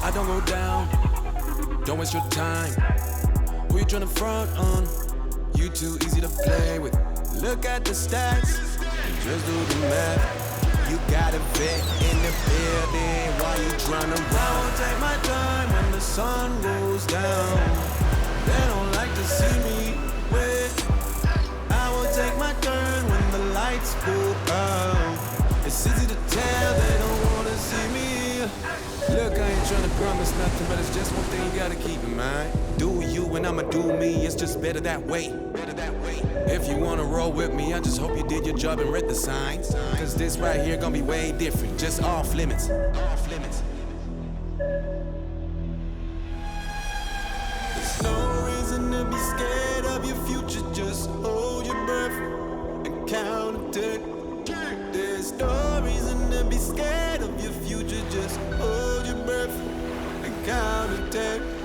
I don't go down, don't waste your time. Who you tryna front on? You too easy to play with. Look at the stats, just do the math. You got a vet in the building while you tryna run. I won't take my time when the sun goes down. They don't like to see me wet. I will take my turn when the lights go out. It's easy to tell they don't wanna see me. Look, I ain't tryna promise nothing, but it's just one thing you gotta keep in mind. Do you and I'ma do me, it's just better that way. If you wanna roll with me, I just hope you did your job and read the signs. Cause this right here gonna be way different, just off limits. Off limits. There's no reason to be scared of your future, just hold your breath and count to 10. There's no reason to be scared of your future, just hold your breath and count to 10.